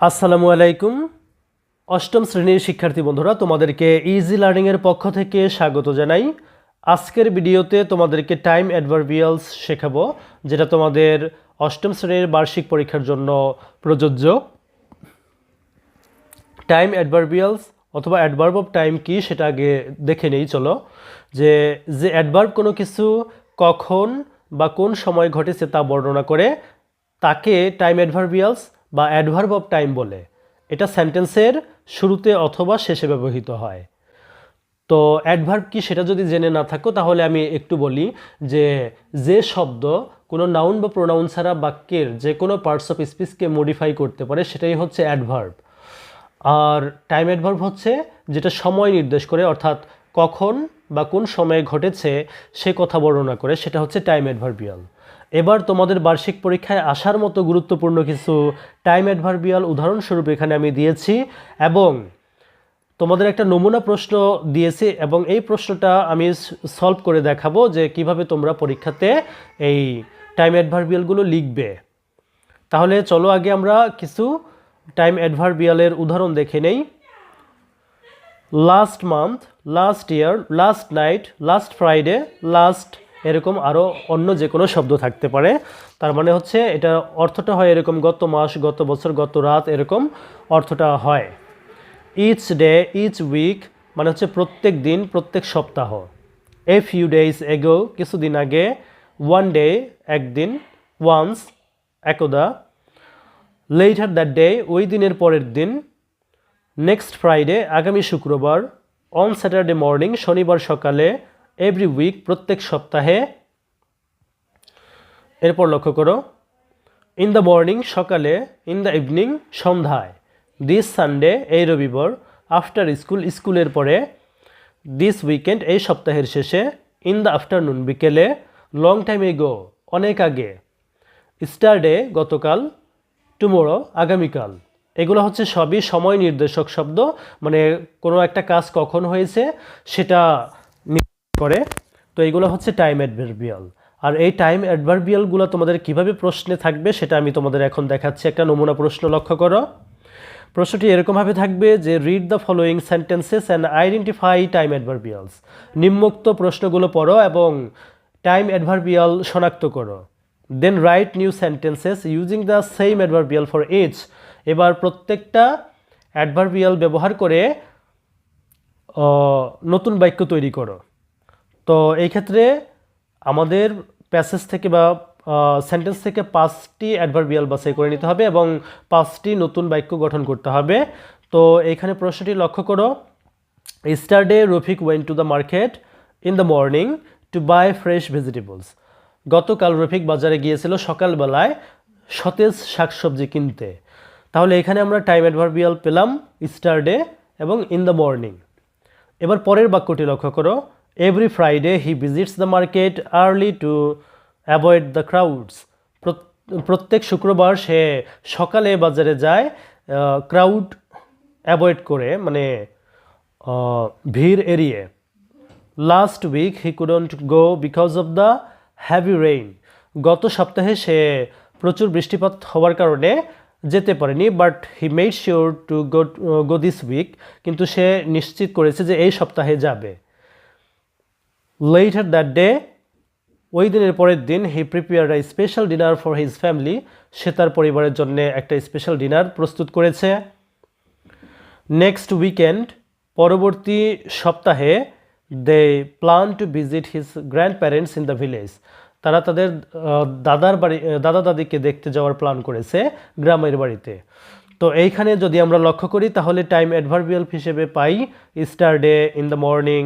আসসালামু আলাইকুম। অষ্টম শ্রেণীর শিক্ষার্থী বন্ধুরা, তোমাদেরকে ইজি লার্নিংয়ের পক্ষ থেকে স্বাগত জানাই। আজকের ভিডিওতে তোমাদেরকে টাইম অ্যাডভার্বিয়ালস শেখাবো, যেটা তোমাদের অষ্টম শ্রেণীর বার্ষিক পরীক্ষার জন্য প্রযোজ্য। টাইম অ্যাডভার্বিয়ালস অথবা অ্যাডভার্ব অফ টাইম কি সেটা আগে দেখে নেই। চলো, যে অ্যাডভার্ব কোনো কিছু কখন বা কোন সময় ঘটেছে তা বর্ণনা করে তাকে টাইম অ্যাডভার্বিয়ালস বা অ্যাডভার্ব অফ টাইম বলে। এটা সেন্টেন্সের শুরুতে অথবা শেষে ব্যবহৃত হয়। তো অ্যাডভার্ব কি সেটা যদি জেনে না থাকো তাহলে আমি একটু বলি যে শব্দ কোনো নাউন বা প্রোনাউন ছাড়া বাক্যের যে কোনো পার্টস অফ স্পিচকে মডিফাই করতে পারে সেটাই হচ্ছে অ্যাডভার্ব। আর টাইম অ্যাডভার্ব হচ্ছে যেটা সময় নির্দেশ করে, অর্থাৎ কখন বা কোন সময়ে ঘটেছে সে কথা বর্ণনা করে, সেটা হচ্ছে টাইম অ্যাডভার্বিয়াল। এবার তোমাদের বার্ষিক পরীক্ষায় আসার মতো গুরুত্বপূর্ণ কিছু টাইম অ্যাডভার্বিয়াল উদাহরণস্বরূপ এখানে আমি দিয়েছি এবং তোমাদের একটা নমুনা প্রশ্ন দিয়েছি এবং এই প্রশ্নটা আমি সলভ করে দেখাবো যে কিভাবে তোমরা পরীক্ষাতে এই টাইম অ্যাডভার্বিয়ালগুলো লিখবে। তাহলে চলো আগে আমরা কিছু টাইম অ্যাডভার্বিয়ালের উদাহরণ দেখে নেই। Last month, last year, last night, last Friday, last, এরকম আরও অন্য যে কোনো শব্দ থাকতে পারে। তার মানে হচ্ছে এটা অর্থটা হয় এরকম গত মাস, গত বছর, গত রাত, এরকম অর্থটা হয়। ইচ ডে, ইচ উইক মানে হচ্ছে প্রত্যেক দিন, প্রত্যেক সপ্তাহ। এ ফিউ ডেজ এগো কিছুদিন আগে। ওয়ান ডে একদিন। ওয়ান্স একদা। লেটার দ্যাট ডে ওই দিনের পরের দিন। নেক্সট ফ্রাইডে আগামী শুক্রবার। অন স্যাটারডে মর্নিং শনিবার সকালে। এভরি উইক প্রত্যেক সপ্তাহে। এরপর লক্ষ্য করো, ইন দ্য মর্নিং সকালে, ইন দ্য ইভিনিং সন্ধ্যায়, দিস সানডে এই রবিবার, আফটার স্কুল স্কুলের পরে, দিস উইকেন্ড এই সপ্তাহের শেষে, ইন দ্য আফটারনুন বিকেলে, লং টাইম এগো অনেক আগে, স্টারডে গতকাল, টুমোরো আগামীকাল। এগুলো হচ্ছে সবই সময় নির্দেশক শব্দ, মানে কোনো একটা কাজ কখন হয়েছে সেটা নির্দেশ করে। তো এইগুলো হচ্ছে টাইম অ্যাডভার্বিয়াল। আর এই টাইম অ্যাডভার্বিয়ালগুলো তোমাদের কিভাবে প্রশ্নে থাকবে সেটা আমি তোমাদের এখন দেখাচ্ছি। একটা নমুনা প্রশ্ন লক্ষ্য করো। প্রশ্নটি এরকমভাবে থাকবে যে read the following sentences and identify time adverbials. নিম্নোক্ত প্রশ্নগুলো পড়ো এবং টাইম অ্যাডভার্বিয়াল শনাক্ত করো। Then write new sentences using the same adverbial for each. এবার প্রত্যেকটা অ্যাডভার্বিয়াল ব্যবহার করে নতুন বাক্য তৈরি করো। তো এই ক্ষেত্রে আমাদের প্যাসেজ থেকে বা সেন্টেন্স থেকে 5টি অ্যাডভার্বিয়াল বাছাই করে নিতে হবে এবং 5টি নতুন বাক্য গঠন করতে হবে। তো এইখানে প্রশ্নটি লক্ষ্য করো। Yesterday Rafiq went to the market in the morning to buy fresh vegetables. গতকাল রফিক বাজারে গিয়েছিল সকালবেলায় সতেজ শাকসবজি কিনতে। তাহলে এখানে আমরা টাইম অ্যাডভার্বিয়াল পেলাম ইস্টারডে এবং ইন দ্য মর্নিং। এবার পরের বাক্যটি লক্ষ্য করো। Every Friday he visits the market early to avoid the crowds. প্রত্যেক শুক্রবার সে সকালে বাজারে যায় ক্রাউড অ্যাভয়েড করে, মানে ভিড় এড়িয়ে। Last week he couldn't go because of the heavy rain. গত সপ্তাহে সে প্রচুর বৃষ্টিপাত হওয়ার কারণে যেতে পারেনি, but he made sure to go this week. কিন্তু সে নিশ্চিত করেছে যে এই সপ্তাহে যাবে। লেটার দ্যাট ডে ওই দিনের পরের দিন he prepared a special dinner for his family. সে তার পরিবারের জন্য একটা স্পেশাল ডিনার প্রস্তুত করেছে। নেক্সট উইকেন্ড পরবর্তী সপ্তাহে they plan to visit his grandparents in the village. তারা তাদের দাদা দাদিকে দেখতে যাওয়ার প্ল্যান করেছে গ্রামের বাড়িতে। তো এইখানে যদি আমরা লক্ষ্য করি তাহলে টাইম অ্যাডভার্বিয়াল হিসেবে পাই yesterday, in the morning,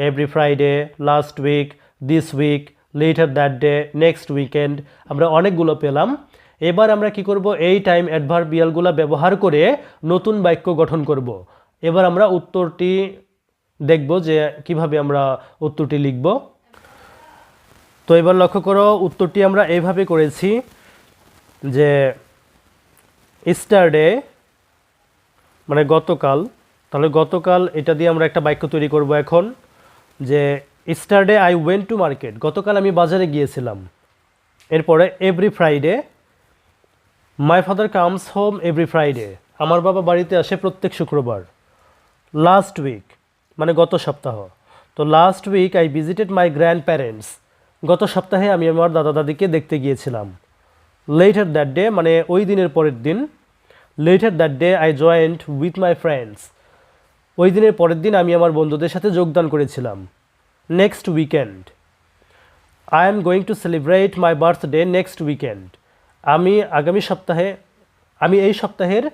every Friday, last week, this week, later that day, next weekend. আমরা অনেকগুলো পেলাম। এবার আমরা কি করব, এই টাইম অ্যাডভার্বিয়ালগুলো ব্যবহার করে নতুন বাক্য গঠন করব। এবার আমরা উত্তরটি দেখব যে কিভাবে আমরা উত্তরটি লিখব। তো এবার লক্ষ্য করো, উত্তরটি আমরা এইভাবে করেছি যে ইস্টারডে মানে গতকাল। তাহলে গতকাল এটা দিয়ে আমরা একটা বাক্য তৈরি করব এখন, যে ইস্টারডে আই ওয়েন্ট টু মার্কেট। গতকাল আমি বাজারে গিয়েছিলাম। এরপরে every Friday my father comes home every Friday. আমার বাবা বাড়িতে আসে প্রত্যেক শুক্রবার। লাস্ট উইক মানে গত সপ্তাহ। তো last week I visited my grandparents, গত সপ্তাহে আমি আমার দাদা দাদিকে দেখতে গিয়েছিলাম। লেটার দ্যাট ডে মানে ওই দিনের পরের দিন। Letter that day I joint with my friends, ওই দিনের পরের দিন আমি আমার বন্ধুদের সাথে যোগদান করেছিলাম। Next weekend I am going to celebrate my birthday next weekend, আমি এই সপ্তাহের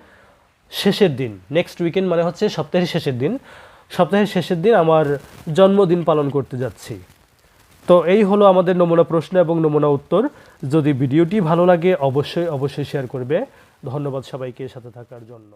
শেষের দিন, নেক্সট উইকেন্ড মানে হচ্ছে সপ্তাহের শেষের দিন আমার জন্মদিন পালন করতে যাচ্ছি। তো এই হলো আমাদের নমুনা প্রশ্ন এবং নমুনা উত্তর। যদি ভিডিওটি ভালো লাগে অবশ্যই শেয়ার করবে। ধন্যবাদ সবাইকে সাথে থাকার জন্য।